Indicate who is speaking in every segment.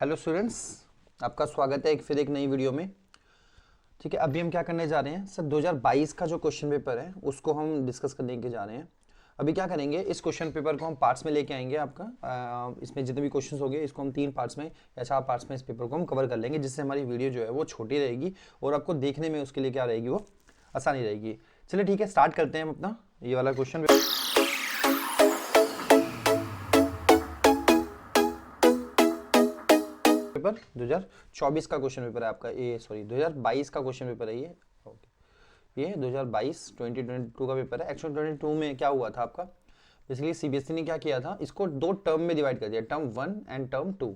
Speaker 1: Hello students, आपका स्वागत है फिर एक नई वीडियो में। ठीक है, अभी हम क्या करने जा रहे हैं सर, 2022 का जो क्वेश्चन पेपर है उसको हम डिस्कस करने के जा रहे हैं। अभी क्या करेंगे, इस क्वेश्चन पेपर को हम पार्ट्स में लेके आएंगे आपका। इसमें जितने भी क्वेश्चंस होंगे इसको हम 3 पार्ट्स में या 4 पार्ट्स में इस पेपर को हम कवर कर लेंगे, जिससे हमारी वीडियो जो है वो छोटी रहेगी और आपको देखने में उसके लिए क्या रहेगी, वो आसानी रहेगी। चलिए ठीक है, स्टार्ट करते हैं हम अपना ये वाला क्वेश्चन पेपर। 2024 का क्वेश्चन पेपर है आपका, ये सॉरी 2022 का क्वेश्चन पेपर है ये। ओके, ये 2022 2022 का पेपर है। एक्चुअली 22 में क्या हुआ था आपका, बेसिकली सीबीएसई ने क्या किया था, इसको 2 टर्म में डिवाइड कर दिया, टर्म 1 एंड टर्म 2।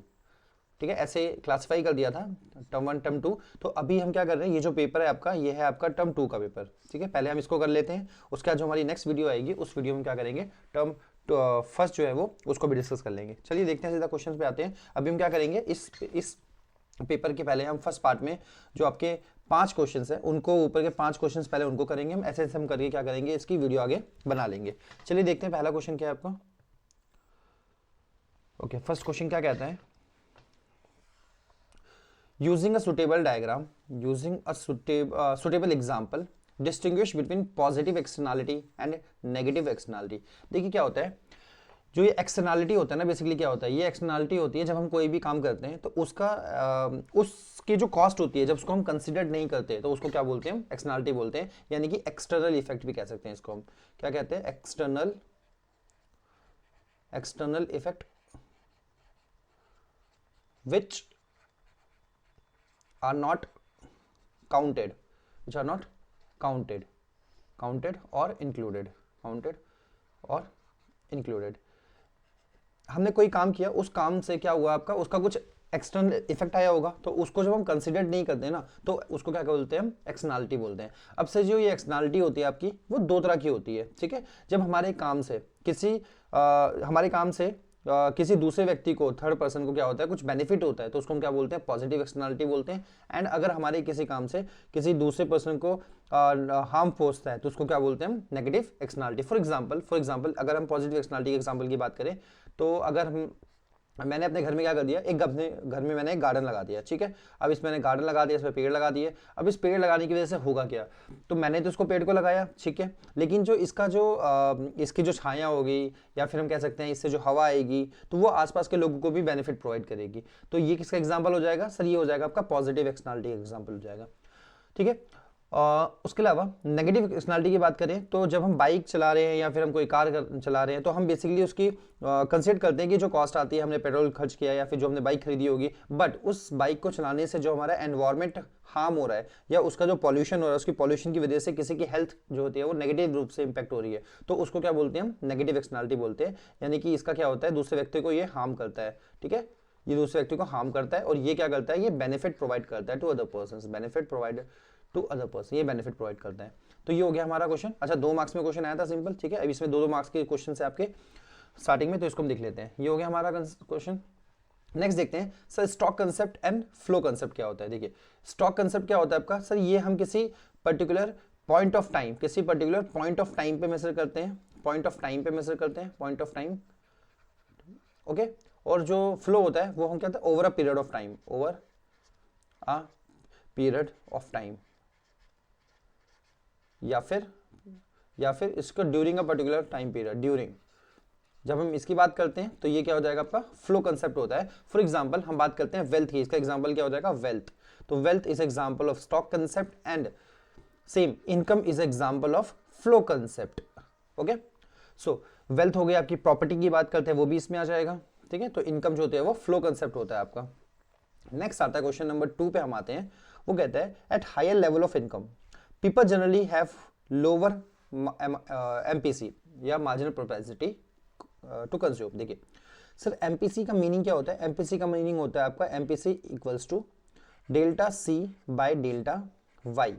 Speaker 1: ठीक है, ऐसे क्लासिफाई कर दिया था, टर्म 1 टर्म 2। तो अभी हम क्या कर रहे हैं, ये जो पेपर है आपका, ये है आपका टर्म 2 का पेपर। ठीक है, पहले हम इसको कर लेते हैं, उसके बाद जो हमारी नेक्स्ट वीडियो आएगी उस वीडियो में क्या करेंगे, टर्म फर्स्ट जो है वो उसको भी डिस्कस कर लेंगे। चलिए देखते हैं, सीधा क्वेश्चन पे आते हैं। अभी हम क्या करेंगे, इस पेपर के पहले हम फर्स्ट पार्ट में जो आपके 5 क्वेश्चंस हैं उनको, ऊपर के 5 क्वेश्चंस पहले उनको करेंगे हम, ऐसे ऐसे हम करके क्या करेंगे, इसकी वीडियो आगे बना लेंगे। चलिए देखते हैं पहला क्वेश्चन क्या है आपका। ओके, फर्स्ट क्वेश्चन क्या कहता है, using a suitable diagram, using a suitable example, distinguish between positive externality and negative externality। देखिए क्या होता है, जो ये एक्सटर्नलिटी होता है ना, बेसिकली क्या होता है, ये एक्सटर्नलिटी होती है जब हम कोई भी काम करते हैं तो उसका उसकी जो कॉस्ट होती है, जब उसको हम कंसिडर नहीं करते तो उसको क्या बोलते हैं, हम एक्सटर्नलिटी बोलते हैं, यानी कि एक्सटर्नल इफेक्ट भी कह सकते हैं इसको हम। क्या कहते हैं, external effect which are not counted, which are not counted or included, हमने कोई काम किया, उस काम से क्या हुआ आपका, उसका कुछ एक्सटर्नल इफेक्ट आया होगा, तो उसको जब हम कंसिडर नहीं करते ना तो उसको क्या बोलते हैं, हम एक्सटर्नलिटी बोलते हैं। अब से जो ये एक्सटर्नलिटी होती है आपकी, वो 2 तरह की होती है। ठीक है, जब हमारे काम से किसी दूसरे व्यक्ति को, थर्ड पर्सन को क्या होता है, कुछ बेनिफिट होता है, तो उसको हम क्या बोलते हैं, पॉजिटिव एक्सटर्नलिटी बोलते हैं। एंड अगर हमारे किसी काम से किसी दूसरे पर्सन को हार्म पहुंचता है तो उसको क्या बोलते हैं, हम नेगेटिव एक्सटर्नलिटी। फॉर एग्जांपल अगर हम पॉजिटिव एक्सटर्नलिटी के एग्जांपल की बात करें, तो अगर मैंने अपने घर में क्या कर दिया, अपने घर में मैंने एक गार्डन लगा दिया। ठीक है, अब इसमें मैंने गार्डन लगा दिया, इसमें पेड़ लगा दिए। अब इस पेड़ लगाने की वजह से होगा क्या, तो मैंने तो इसको पेड़ को लगाया, ठीक है, लेकिन जो इसका जो इसकी जो छाया होगी, या फिर हम कह सकते हैं इससे जो हवा आएगी, तो वो आसपास के लोगों को भी बेनिफिट प्रोवाइड करेगी। तो ये किसका एग्जाम्पल हो जाएगा सर, ये हो जाएगा आपका पॉजिटिव एक्सटर्नलिटी एग्जाम्पल हो जाएगा। ठीक है, उसके अलावा नेगेटिव एक्सटर्नलिटी की बात करें तो जब हम बाइक चला रहे हैं या फिर हम कोई कार चला रहे हैं, तो हम बेसिकली उसकी कंसिडर करते हैं कि जो कॉस्ट आती है, हमने पेट्रोल खर्च किया या फिर जो हमने बाइक खरीदी होगी, बट उस बाइक को चलाने से जो हमारा एनवायरमेंट हार्म हो रहा है या उसका जो पॉल्यूशन हो रहा है, उसकी पॉल्यूशन की वजह से किसी की हेल्थ जो होती है वो नेगेटिव रूप से इंपैक्ट हो रही है, तो उसको क्या बोलते हैं, हम नेगेटिव एक्सटर्नलिटी बोलते हैं। यानी कि इसका क्या होता है, दूसरे व्यक्ति को ये हार्म करता है। ठीक है, ये दूसरे व्यक्ति को हार्म करता है और ये क्या करता है, ये बेनिफिट प्रोवाइड करता है टू अदर पर्सन, ये बेनिफिट प्रोवाइड करता है। तो ये हो गया हमारा क्वेश्चन। अच्छा, 2 मार्क्स में क्वेश्चन आया था सिंपल। ठीक है, अब इसमें 2 मार्क्स के क्वेश्चन है आपके स्टार्टिंग में, तो इसको हम देख लेते हैं। ये हो गया हमारा क्वेश्चन। नेक्स्ट देखते हैं sir, stock concept and flow concept क्या होता है। देखिए, स्टॉक कंसेप्ट क्या होता है आपका, सर ये हम किसी पर्टिकुलर पॉइंट ऑफ टाइम पे मेजर करते हैं, ओके। और जो फ्लो होता है वो हम कहते हैं over a period of time, या फिर इसको during a particular time period. जब हम इसकी बात करते हैं तो ये क्या हो जाएगा, आपका फ्लो कंसेप्ट होता है। फॉर एग्जांपल हम बात करते हैं वेल्थ की, इसका एग्जांपल क्या हो जाएगा, वेल्थ। तो wealth is example of stock concept and same income is example of flow concept. Okay, so wealth हो गई आपकी, प्रॉपर्टी की बात करते हैं वो भी इसमें आ जाएगा। ठीक है, तो इनकम जो होती है वो फ्लो कंसेप्ट होता है आपका। नेक्स्ट आता है क्वेश्चन नंबर 2 पे हम आते हैं। वो कहता है at higher level of income people generally have lower MPC या marginal propensity to consume। देखिए सर, MPC का मीनिंग क्या होता है, MPC का मीनिंग होता है आपका MPC equals to delta C by delta Y।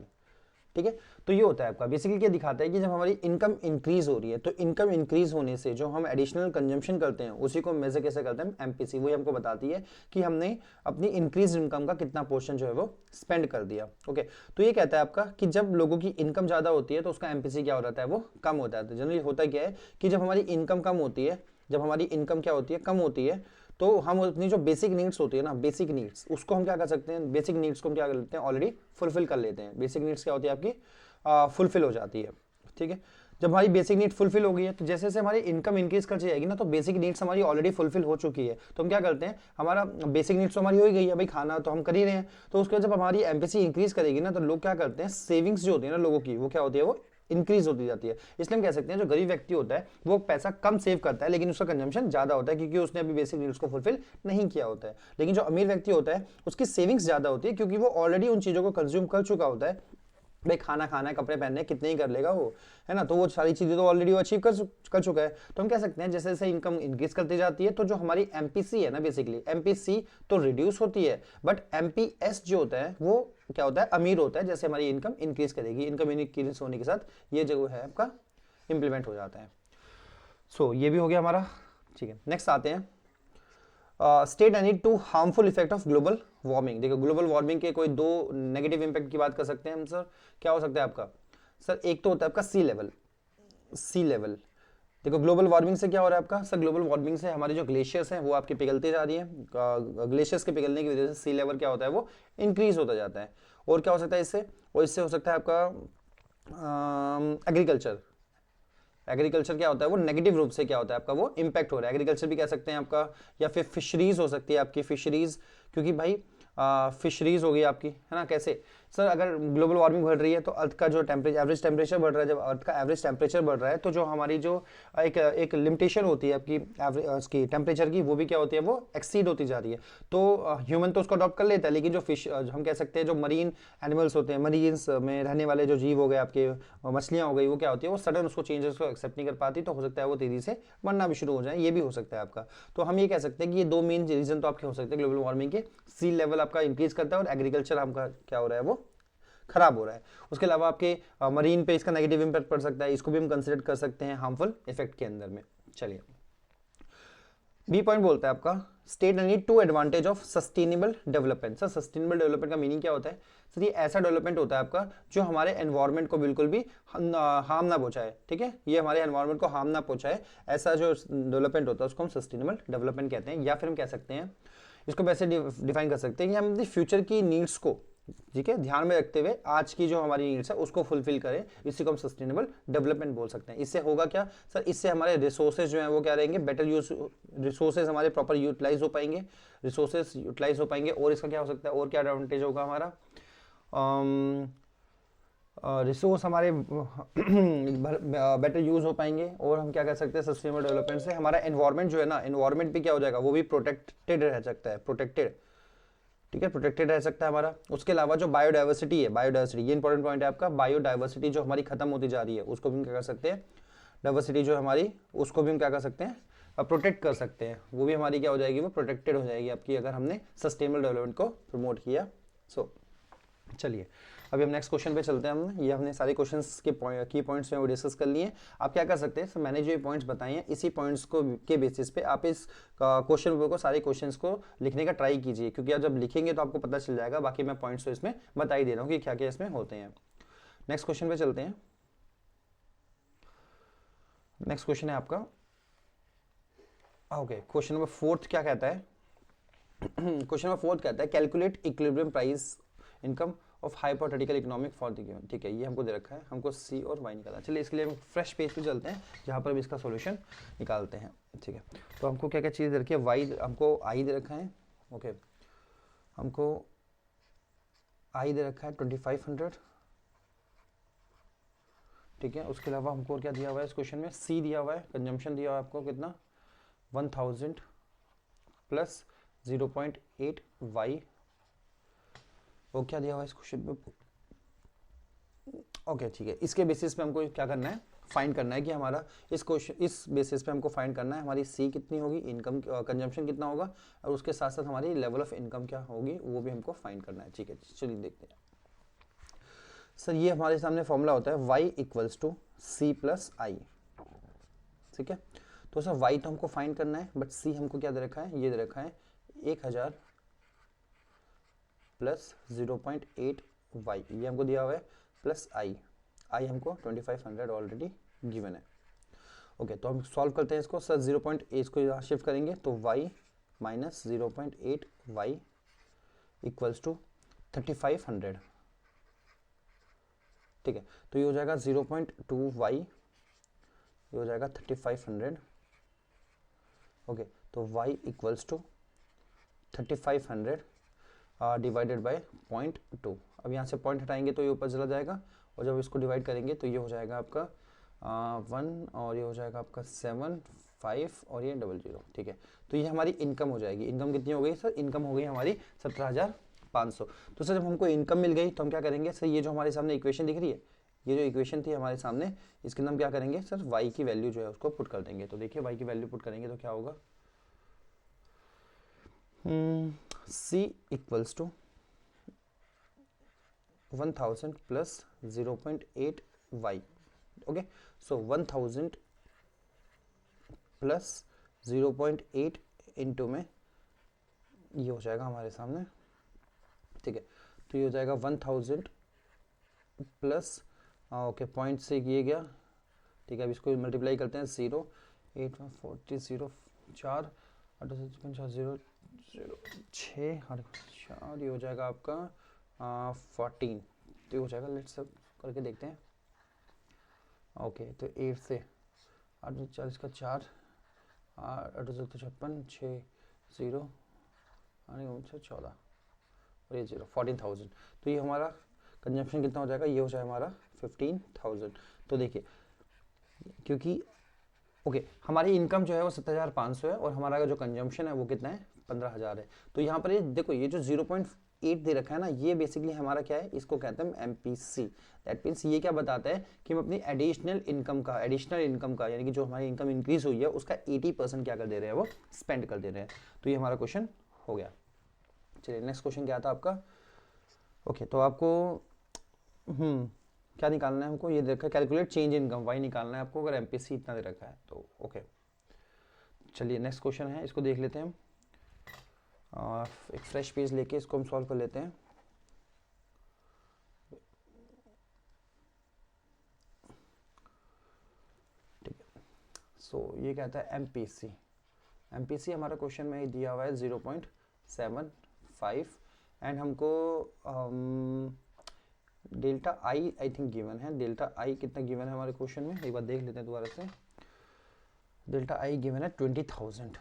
Speaker 1: ठीक है, तो ये होता है आपका, बेसिकली क्या दिखाता है कि जब हमारी इनकम इंक्रीज हो रही है, तो इनकम इंक्रीज होने से जो हम एडिशनल कंजम्पशन करते हैं उसी को मेजर कैसे करते हैं, एमपीसी। वही हमको बताती है कि हमने अपनी इंक्रीज इनकम का कितना पोर्शन जो है वो स्पेंड कर दिया। ओके, तो ये कहता है आपका कि जब लोगों की इनकम ज्यादा होती है तो उसका एमपीसी क्या हो जाता है, वो कम होता है। तो जनरली होता क्या है कि जब हमारी इनकम कम होती है, कम होती है, तो हम अपनी जो बेसिक नीड्स होती है ना, बेसिक नीड्स, उसको हम क्या कर सकते हैं, बेसिक नीड्स को हम क्या कर लेते हैं, ऑलरेडी फुलफिल कर लेते हैं। बेसिक नीड्स क्या होती है आपकी, फुलफिल हो जाती है, ठीक है। जब हमारी बेसिक नीड फुलफिल हो गई है तो जैसे जैसे हमारी इनकम इंक्रीज करती जाएगी ना, तो बेसिक नीड्स हमारी ऑलरेडी फुलफिल हो चुकी है, तो हम क्या करते हैं, हमारा बेसिक नीड्स तो हमारी हो ही गई है भाई, खाना तो हम कर ही रहे हैं, तो उसके बाद जब हमारी एमपीसी इंक्रीज करेगी ना, तो लोग क्या करते हैं, सेविंग्स जो होती है ना लोगों की, वो क्या होती है, वो इंक्रीज होती जाती है। इसलिए हम कह सकते हैं जो गरीब व्यक्ति होता है वो पैसा कम सेव करता है, लेकिन उसका कंजम्पशन ज्यादा होता है, क्योंकि उसने अभी बेसिक नीड्स को फुलफिल नहीं किया होता है। लेकिन जो अमीर व्यक्ति होता है उसकी सेविंग्स ज्यादा होती है, क्योंकि वो ऑलरेडी उन चीजों को कंज्यूम कर चुका होता है। भाई खाना खाना है, कपड़े पहनने, कितने ही कर लेगा वो, है ना, तो वो सारी चीजें तो ऑलरेडी वो अचीव कर चुका है। तो हम कह सकते हैं जैसे जैसे इनकम इंक्रीज करती जाती है, तो जो हमारी एमपीसी है ना, बेसिकली एमपीसी तो रिड्यूस होती है, बट एमपीएस जो होता है वो क्या होता है, अमीर होता है, जैसे हमारी इनकम इंक्रीज करेगी। इनकम इंक्रीज होने के साथ ये जो है आपका इंप्लीमेंट हो जाता है। सो ये भी हो गया हमारा, ठीक है। नेक्स्ट आते हैं, state any two harmful effect of global warming. देखो ग्लोबल वार्मिंग के कोई दो नेगेटिव इंपैक्ट की बात कर सकते हैं हम सर। क्या हो सकता है आपका सर, एक तो होता है आपका सी लेवल। सी लेवल, देखो ग्लोबल वार्मिंग से क्या हो रहा है आपका सर, ग्लोबल वार्मिंग से हमारे जो ग्लेशियर्स हैं वो आपकी पिघलती जा रही है। ग्लेशियर्स के पिघलने की वजह से सी लेवल क्या होता है, वो इंक्रीज होता जाता है। और क्या हो सकता है इससे, और इससे हो सकता है आपका एग्रीकल्चर। एग्रीकल्चर क्या होता है, वो नेगेटिव रूप से क्या होता है आपका, वो इंपैक्ट हो रहा है। एग्रीकल्चर भी कह सकते हैं आपका, या फिर फिशरीज हो सकती है आपकी, फिशरीज, क्योंकि भाई फिशरीज हो गई आपकी, है ना। कैसे सर, अगर ग्लोबल वार्मिंग बढ़ रही है तो अर्थ का जो एवरेज टेम्परेचर बढ़ रहा है, जब अर्थ का एवरेज टेम्परेचर बढ़ रहा है तो जो हमारी जो एक लिमिटेशन होती है आपकी उसकी टेम्परेचर की, वो भी क्या होती है, वो एक्सीड होती जा रही है। तो ह्यूमन तो उसको अडॉप्ट कर लेता है, लेकिन जो फिश हम कह सकते हैं जो मरीन एनिमल्स होते हैं, मरीन्स में रहने वाले जो जीव हो गए आपके, मछलियाँ हो गई, वो क्या होती है, वो सडन उसको चेंजेस को एक्सेप्ट नहीं कर पाती, तो हो सकता है वो तेजी से मरना भी शुरू हो जाए, ये भी हो सकता है आपका। तो हम ये कह सकते हैं कि ये दो मेन रीजन तो आपके हो सकते हैं ग्लोबल वार्मिंग के, सी लेवल आपका इंक्रीज करता है और एग्रीकल्चर आपका क्या हो रहा है, वो खराब हो रहा है। उसके अलावा आपके मरीन पे इसका नेगेटिव इंपैक्ट पड़ सकता है, इसको भी हम कंसिडर कर सकते हैं हार्मफुल इफेक्ट के अंदर में। चलिए बी पॉइंट बोलता है आपका, state any two advantage of sustainable development. Sir sustainable development का मीनिंग क्या होता है सर, ये ऐसा डेवलपमेंट होता है आपका जो हमारे एनवायरनमेंट को बिल्कुल भी हार्म ना पहुंचाए, ठीक है, ये हमारे एनवायरनमेंट को हार्म ना पहुंचाए, ऐसा जो डेवलपमेंट होता है उसको हम सस्टेनेबल डेवलपमेंट कहते हैं। या फिर हम कह सकते हैं, इसको वैसे डिफाइन कर सकते हैं कि हम अपनी फ्यूचर की नीड्स को, ठीक है, ध्यान में रखते हुए आज की जो हमारी नीड्स है उसको फुलफिल करें, इसी को हम सस्टेनेबल डेवलपमेंट बोल सकते हैं। इससे होगा क्या सर, इससे हमारे रिसोर्सेज जो हैं वो क्या रहेंगे, बेटर यूज, रिसोर्सेज हमारे प्रॉपर यूटिलाइज हो पाएंगे, रिसोर्सेज यूटिलाइज हो पाएंगे। और इसका क्या हो सकता है, और क्या एडवांटेज होगा हमारा, रिसोर्स हमारे बेटर यूज हो पाएंगे। और हम क्या कर सकते हैं, सस्टेनेबल डेवलपमेंट से हमारा एनवायरनमेंट जो है ना, एनवायरनमेंट भी क्या हो जाएगा, वो भी प्रोटेक्टेड रह सकता है, प्रोटेक्टेड, ठीक है, प्रोटेक्टेड रह सकता है हमारा। उसके अलावा जो बायोडाइवर्सिटी है, बायोडाइवर्सिटी ये इंपॉर्टेंट पॉइंट है आपका, बायोडाइवर्सिटी जो हमारी खत्म होती जा रही है उसको भी हम क्या कर सकते हैं, डाइवर्सिटी जो हमारी, उसको भी हम क्या कर सकते हैं, प्रोटेक्ट कर सकते हैं। वो भी हमारी क्या हो जाएगी, वो प्रोटेक्टेड हो जाएगी आपकी, अगर हमने सस्टेनेबल डेवलपमेंट को प्रमोट किया। सो चलिए अभी हम नेक्स्ट क्वेश्चन पे चलते हैं। हम ये हमने सारे क्वेश्चंस के की पॉइंट्स में वो डिस्कस कर लिए। आप क्या कर सकते हैं, so, मैंने जो ये पॉइंट्स बताए हैं इसी पॉइंट्स को के बेसिस पे आप इस क्वेश्चन पेपर को, सारे क्वेश्चंस को लिखने का ट्राई कीजिए, क्योंकि आप जब लिखेंगे तो आपको पता चल जाएगा। बाकी मैं पॉइंट्स तो इसमें बता ही दे रहा हूँ कि क्या क्या इसमें होते हैं। नेक्स्ट क्वेश्चन पे चलते हैं। नेक्स्ट क्वेश्चन है आपका, ओके, क्वेश्चन नंबर 4 क्या कहता है, क्वेश्चन नंबर 4 कहता है calculate equilibrium price income of hypothetical economic for the given. ठीक है, ये हमको दे रखा है, हमको सी और वाई निकालना। चलिए इसके लिए हम फ्रेश पेज पे चलते हैं जहाँ पर भी इसका सॉल्यूशन निकालते हैं। ठीक है, तो हमको क्या क्या चीज़ दे रखी है, वाई हमको आई दे रखा है, ओके, हमको आई दे रखा है 2500, ठीक है। उसके अलावा हमको क्या दिया हुआ है इस क्वेश्चन में, सी दिया हुआ है, कंजम्पशन दिया हुआ है आपको कितना 1000 प्लस 0.8 वाई, वो क्या दिया हुआ है इस क्वेश्चन में, ओके ठीक है। इसके बेसिस पे हमको क्या करना है, फाइंड करना है कि हमारा इस क्वेश्चन, इस बेसिस पे हमको फाइंड करना है हमारी सी कितनी होगी, इनकम कंजम्पशन कितना होगा, और उसके साथ साथ हमारी लेवल ऑफ इनकम क्या होगी वो भी हमको फाइंड करना है। ठीक है, चलिए देखते हैं। सर ये हमारे सामने फॉर्मूला होता है y equals to C plus I, ठीक है। तो सर y तो हमको फाइंड करना है, बट c हमको क्या दे रखा है, ये दे रखा है 1000 प्लस 0.8 y, ये हमको दिया हुआ है, प्लस i हमको 2500 ऑलरेडी गिवन है। ओके, तो हम सॉल्व करते हैं इसको। सर 0.8 इसको यहाँ शिफ्ट करेंगे तो y minus 0.8 y equals to 3500। ठीक है, तो ये हो जाएगा 0.2 वाई, ये हो जाएगा 3500। ओके, तो y equals to 3500 divided by 0.2। अब यहाँ से पॉइंट हटाएंगे तो ये ऊपर चला जाएगा, और जब इसको डिवाइड करेंगे तो ये हो जाएगा आपका 1, और ये हो जाएगा आपका 7, 5 और ये 00। ठीक है, तो ये हमारी इनकम हो जाएगी। इनकम कितनी हो गई सर? इनकम हो गई हमारी 17,500। तो सर जब हमको इनकम मिल गई तो हम क्या करेंगे सर? ये जो हमारे सामने इक्वेशन दिख रही है, ये जो इक्वेशन थी हमारे सामने, इसके अंदर हम क्या करेंगे सर? y की वैल्यू जो है उसको पुट कर देंगे। तो देखिए y की वैल्यू पुट करेंगे तो क्या होगा? c equals to 1000 plus 0.8 y। Okay, so 1000 plus 0.8 into में ये हो जाएगा हमारे सामने। ठीक है, तो ये हो जाएगा 1000 प्लस ओके, पॉइंट से ये गया। ठीक है, अब इसको मल्टीप्लाई करते हैं। 0 8 40 0 4 0 0 6 4, ये हो जाएगा आपका 14। तो ये हो जाएगा, लेट्स सब करके देखते हैं। ओके, तो 8 से 840 का 4 8 56 6 0 14 और ये 0 14,000। तो ये हमारा कंजम्पशन कितना हो जाएगा? ये हो जाएगा हमारा 15,000। तो देखिए, क्योंकि ओके हमारी इनकम जो है वो 7,500 है, और हमारा जो कंजम्पशन है वो कितना है? 15,000 है। तो यहाँ पर ये देखो, ये जो 0.8 दे रखा है ना, ये बेसिकली हमारा क्या है? इसको कहते हैं एमपीसी। दैट मीन्स ये क्या बताता है कि हम अपनी एडिशनल इनकम का यानी कि जो हमारी इनकम इंक्रीज हुई है उसका 80% क्या कर दे रहे हैं? वो स्पेंड कर दे रहे हैं। तो ये हमारा क्वेश्चन हो गया। चलिए नेक्स्ट क्वेश्चन क्या था आपका? ओके, तो आपको क्या निकालना है हमको? ये दे रखा है कैलकुलेट चेंज इनकम वाई निकालना है आपको, अगर एमपीसी इतना दे रखा है तो। ओके, चलिए नेक्स्ट क्वेश्चन है, इसको देख लेते हैं हम। एक फ्रेश पेज लेके इसको हम सॉल्व कर लेते हैं। ठीक है, सो ये कहता है एमपीसी हमारा क्वेश्चन में दिया हुआ है 0.75, एंड हमको डेल्टा आई थिंक गिवन है। डेल्टा आई कितना गिवन है हमारे क्वेश्चन में? एक बार देख लेते हैं दोबारा से। डेल्टा आई गिवन है 20,000।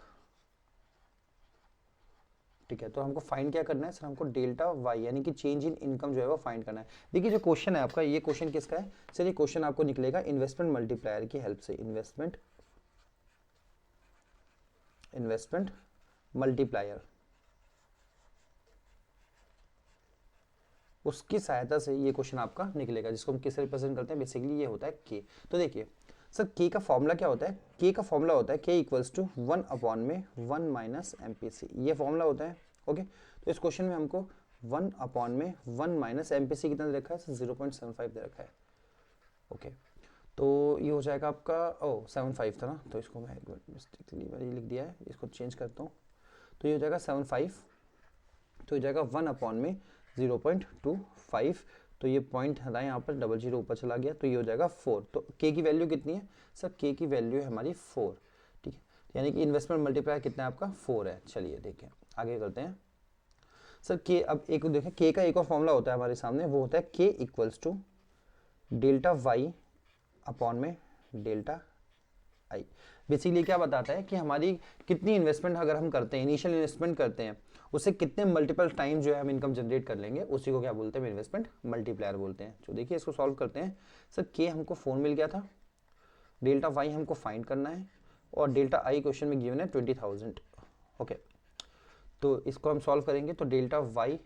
Speaker 1: ठीक है, तो हमको फाइंड क्या करना है सर? हमको डेल्टा वाई यानी कि चेंज इन इनकम जो है वो फाइंड करना है। देखिए जो क्वेश्चन है आपका, ये क्वेश्चन किसका है सर? ये क्वेश्चन आपको निकलेगा इन्वेस्टमेंट मल्टीप्लायर की हेल्प से। इन्वेस्टमेंट मल्टीप्लायर, उसकी सहायता से ये क्वेश्चन आपका निकलेगा, जिसको हम किससे रिप्रेजेंट करते हैं? बेसिकली ये होता है के। तो देखिए सर, के का फॉर्मूला क्या होता है? के का फॉर्मूला होता है के इक्वल्स टू 1 अपॉन में 1 माइनस एमपीसी, ये फॉर्मूला होता है। ओके, तो इस क्वेश्चन में हमको 1 अपॉन में 1 माइनस एमपीसी कितना दे रखा है? 0.75 दे रखा है। ओके, तो ये हो जाएगा आपका 75 था ना, तो इसको मैं मिस्टेकली मैंने लिख दिया है, इसको चेंज करता हूँ। तो ये हो जाएगा 75, तो हो जाएगा 1 अपॉन में 0.25, तो ये पॉइंट हटाए यहाँ पर, 00 ऊपर चला गया, तो ये हो जाएगा 4। तो के की वैल्यू कितनी है सर? के की वैल्यू है हमारी 4। ठीक है, यानी कि इन्वेस्टमेंट मल्टीप्लायर कितना है आपका? 4 है। चलिए देखें, आगे करते हैं सर। के अब एक देखें, के का एक और फॉर्मूला होता है हमारे सामने, वो होता है K equals to delta Y upon में डेल्टा आई। बेसिकली क्या बताता है कि हमारी कितनी इन्वेस्टमेंट अगर हम करते हैं, इनिशियल इन्वेस्टमेंट करते हैं, उससे कितने मल्टीपल टाइम जो है हम इनकम जनरेट कर लेंगे, उसी को क्या बोलते हैं? इन्वेस्टमेंट मल्टीप्लायर बोलते हैं। तो देखिए इसको सॉल्व करते हैं सर। के हमको 4 मिल गया था, डेल्टा वाई हमको फाइंड करना है, और डेल्टा आई क्वेश्चन में गिवन है 20,000। ओके, तो इसको हम सॉल्व करेंगे तो delta Y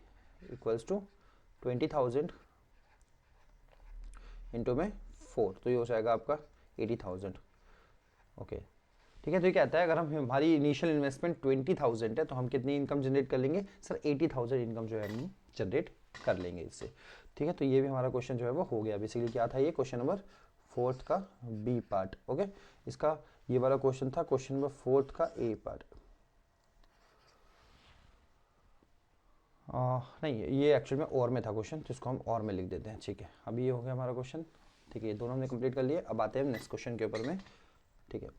Speaker 1: equals to 20,000 into में 4, तो ये हो जाएगा आपका 80,000। ओके, ठीक है, तो ये कहता है अगर हम हमारी इनिशियल इन्वेस्टमेंट 20,000 है तो हम कितनी इनकम जनरेट कर लेंगे सर? 80,000 इनकम जो है हम जनरेट कर लेंगे इससे। ठीक है, तो ये भी हमारा क्वेश्चन जो है वो हो गया। बेसिकली क्या था ये? क्वेश्चन नंबर 4 का बी पार्ट। ओके, इसका ये वाला क्वेश्चन था क्वेश्चन नंबर 4 का ए पार्ट। नहीं, ये एक्चुअली में और में था क्वेश्चन, तो इसको हम और में लिख देते हैं। ठीक है, अभी ये हो गया हमारा क्वेश्चन। ठीक है, ये दोनों हमने कंप्लीट कर लिए। अब आते हैं नेक्स्ट क्वेश्चन के ऊपर में। ठीक है,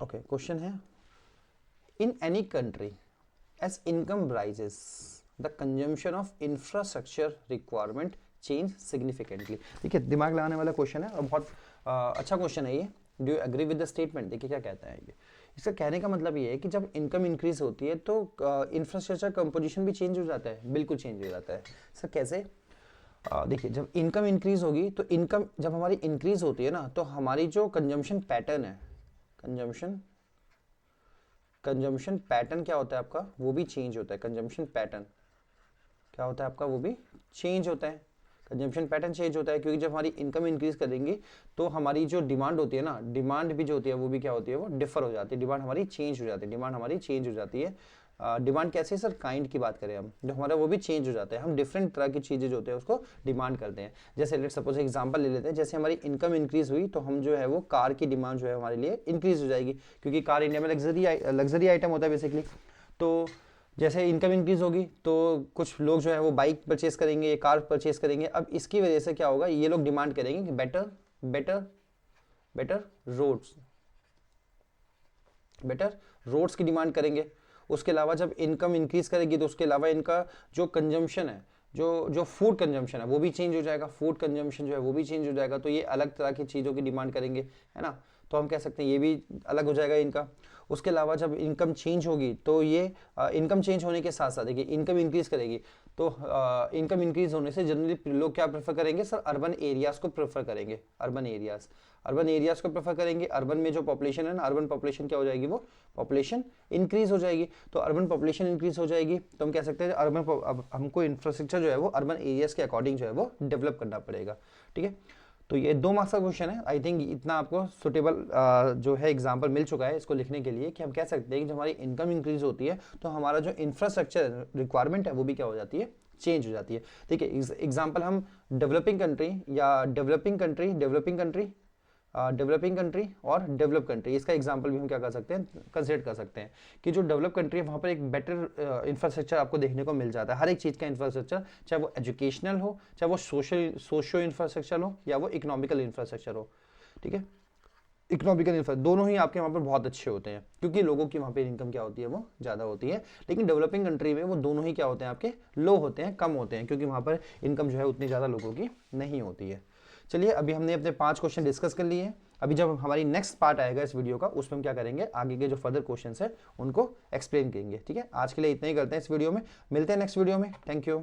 Speaker 1: ओके, क्वेश्चन है in any country as income rises the consumption of infrastructure requirement change significantly. देखिए दिमाग लगाने वाला क्वेश्चन है और बहुत अच्छा क्वेश्चन है ये। Do you agree with the statement? देखिए क्या कहता है ये, इसका कहने का मतलब ये है कि जब इनकम इंक्रीज होती है तो इंफ्रास्ट्रक्चर कंपोजिशन भी चेंज हो जाता है, बिल्कुल चेंज हो जाता है। सर कैसे? देखिए जब इनकम इंक्रीज होगी तो इनकम जब हमारी इंक्रीज होती है ना तो हमारी जो कंजम्पशन पैटर्न है, कंजम्पशन पैटर्न क्या होता है आपका, वो भी चेंज होता है। कंजम्पशन पैटर्न क्या होता है आपका, वो भी चेंज होता है। कंजम्पशन पैटर्न चेंज होता है क्योंकि जब हमारी इनकम इंक्रीज करेंगी तो हमारी जो डिमांड होती है ना, डिमांड भी जो होती है वो भी क्या होती है, वो डिफर हो जाती है। डिमांड हमारी चेंज हो जाती है, डिमांड हमारी चेंज हो जाती है। डिमांड कैसे सर? काइंड की बात करें हम, जो हमारा वो भी चेंज हो जाता है। हम डिफरेंट तरह की चीज़ें जो होते हैं उसको डिमांड करते हैं। जैसे लेट सपोज एग्जांपल ले लेते हैं, जैसे हमारी इनकम इंक्रीज हुई तो हम जो है वो कार की डिमांड जो है हमारे लिए इंक्रीज हो जाएगी, क्योंकि कार इंडिया में लग्जरी आइटम होता है बेसिकली। तो जैसे इनकम इंक्रीज होगी तो कुछ लोग जो है वो बाइक परचेस करेंगे, कार परचेस करेंगे। अब इसकी वजह से क्या होगा, ये लोग डिमांड करेंगे कि बेटर रोड्स की डिमांड करेंगे। उसके अलावा जब इनकम इंक्रीज करेगी तो उसके अलावा इनका जो कंजम्पशन है, जो फूड कंजम्पशन है वो भी चेंज हो जाएगा। फूड कंजम्पशन जो है वो भी चेंज हो जाएगा, तो ये अलग तरह की चीज़ों की डिमांड करेंगे, है ना। तो हम कह सकते हैं ये भी अलग हो जाएगा इनका। उसके अलावा जब इनकम चेंज होगी तो ये इनकम चेंज होने के साथ साथ देखिए इनकम इंक्रीज करेगी तो इनकम इंक्रीज होने से जनरली लोग क्या प्रेफर करेंगे सर? अर्बन एरियाज को प्रेफर करेंगे। अर्बन एरियाज को प्रेफर करेंगे। अर्बन में जो पॉपुलेशन है ना, अर्बन पॉपुलेशन क्या हो जाएगी, वो पॉपुलेशन इंक्रीज हो जाएगी। तो अर्बन पॉपुलेशन इंक्रीज हो जाएगी तो हम कह सकते हैं अर्बन, अब हमको इंफ्रास्ट्रक्चर जो है वो अर्बन एरियाज के अकॉर्डिंग जो है वो डेवलप करना पड़ेगा। ठीक है, तो ये 2 मार्क्स का क्वेश्चन है। आई थिंक इतना आपको सुटेबल जो है एग्जाम्पल मिल चुका है इसको लिखने के लिए कि हम कह सकते हैं कि जब हमारी इनकम इंक्रीज होती है तो हमारा जो इंफ्रास्ट्रक्चर रिक्वायरमेंट है वो भी क्या हो जाती है, चेंज हो जाती है। ठीक है, एग्जाम्पल हम डेवलपिंग कंट्री और डेवलप कंट्री, इसका एग्जांपल भी हम क्या कर सकते हैं, कंसिडर कर सकते हैं कि जो डेवलप कंट्री है वहाँ पर एक बेटर इंफ्रास्ट्रक्चर आपको देखने को मिल जाता है। हर एक चीज़ का इंफ्रास्ट्रक्चर, चाहे वो एजुकेशनल हो, चाहे वो सोशो इंफ्रास्ट्रक्चर हो, या वो इकोनॉमिकल इंफ्रास्ट्रक्चर हो। ठीक है, इकोनॉमिकल दोनों ही आपके वहाँ पर बहुत अच्छे होते हैं क्योंकि लोगों की वहाँ पे इनकम क्या होती है, वो ज़्यादा होती है। लेकिन डेवलपिंग कंट्री में वो दोनों ही क्या होते हैं, आपके लो होते हैं, कम होते हैं, क्योंकि वहाँ पर इनकम जो है उतनी ज़्यादा लोगों की नहीं होती है। चलिए अभी हमने अपने 5 क्वेश्चन डिस्कस कर लिए हैं। अभी जब हमारी नेक्स्ट पार्ट आएगा इस वीडियो का, उसमें हम क्या करेंगे, आगे के जो फर्दर क्वेश्चन है उनको एक्सप्लेन करेंगे। ठीक है, आज के लिए इतना ही करते हैं इस वीडियो में, मिलते हैं नेक्स्ट वीडियो में। Thank you.